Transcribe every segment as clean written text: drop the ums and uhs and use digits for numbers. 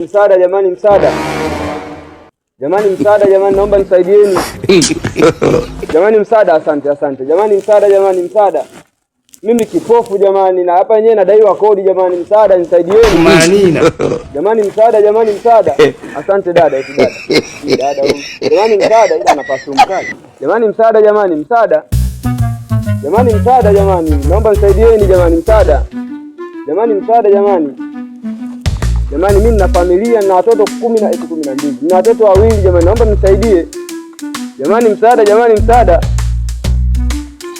Msaada jamani, msaada jamani, msaada jamani, naomba nisaidieni jamani, msaada. Asante jamani, msaada jamani, msaada. Mimi kipofu jamani, na hapa yenyewe nadaiwa kodi jamani, msaada nisaidieni jamani, msaada jamani, msaada. Asante dada, dada jamani, msaada, ila anapaswa mkali jamani, msaada jamani, msaada jamani, msaada jamani, naomba nisaidieni jamani, msaada jamani, msaada jamani. Jamani, mimi nina familia na watoto 12. Nina watoto wawili jamani, naomba mnisaidie. Jamani, msaada jamani, msaada.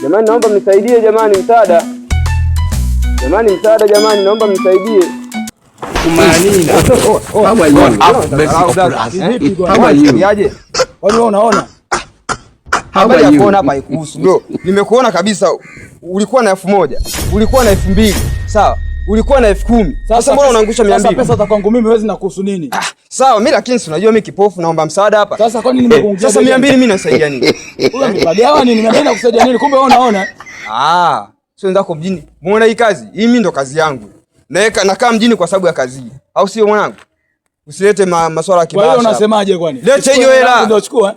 Jamani, naomba mnisaidie jamani, msaada. Jamani, msaada jamani, naomba mnisaidie. Yaje? Unaona? Habari ya kuona hapa haikuhusu. Bro, nimekuona kabisa. Ulikuwa na 1000, ulikuwa na 2000. Sawa? Ulikuwa na 10,000. Sasa mbona unaangusha 200? Sasa pesa za kwangu mimi wewe zinakuhusu nini? Sawa, mimi lakini unajua mimi kipofu naomba msaada hapa. Sasa kwa nini nimekuongea? Sasa 200 mimi nasaidia nini? Wewe umepagawa nini? Nimeenda kusaidia nini? Kumbe wewe unaona. Sio ndako mjini. Muona hii kazi? Hii mimi ndo kazi yangu. Nakaa mjini kwa sababu ya kazi. Au sio mwanangu? Usilete masuala ya kibaya. Kwa hiyo unasemaje kwani? Leta hiyo hela. Ndio chukua.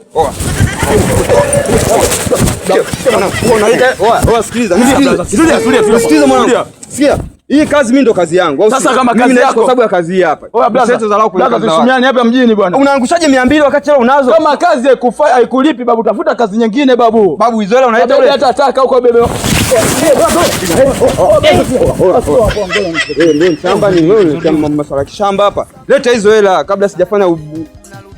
Sikiliza mwanangu. Sikia. Hii kazi mimi ndo kazi yangu. Sasa kama kazi yako kwa sababu ya kazi hii hapa. Sasa za lako tushimiane hapa mjini bwana. Unaangushaje 200 wakati leo unazo? Kama kazi haikulipi babu, tafuta kazi nyingine babu. Babu hizo hela unaita ule. Hata taka huko bebe. Shamba ni wewe, kama masuala kishamba hapa. Leta hizo hela kabla sijafanya.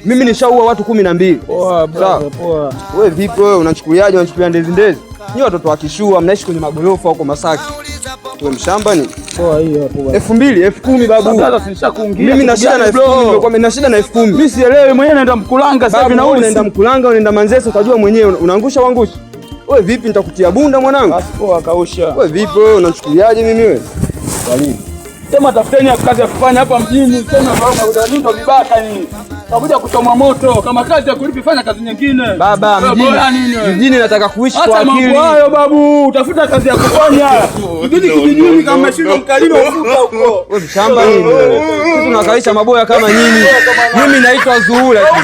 Mimi nishaua watu 12. Poa brother, poa. Wewe vipi wewe, unachukuliaje? Unachukulia ndezi? Ni watoto wa kishua, mnaishi kwenye magorofa huko Masaki. Wewe mshamba ni? Poa hiyo hapo bwana. 2000, 10,000 babu. Sasa nishakuingia. Mimi na shida na 10,000, nimekuwa na shida na 10,000. Mimi sielewi, mwenyewe naenda Mkulanga sasa hivi na wewe unaenda Mkulanga, unaenda Manzese, utajua mwenyewe unaangusha wangushi. Wewe vipi, nitakutia bunda mwanangu? Basi poa kausha. Wewe vipi wewe, unachukuliaje mimi wewe? Wali. Sema tafuteni kazi ya kufanya hapa mjini, sema baba ndo vibaka nini? Takuja kuchoma moto, kama kazi ya kulipi fanya kazi nyingine. Baba mjini nataka kuishi kwa akili. Hata mambo hayo babu, utafuta kazi ya kufanya. Kibidi kijijini kama mshindo mkalima ufuka huko. Wewe shamba nini wewe? Tunakaisha maboya kama nyinyi. Mimi naitwa Zuhura tu.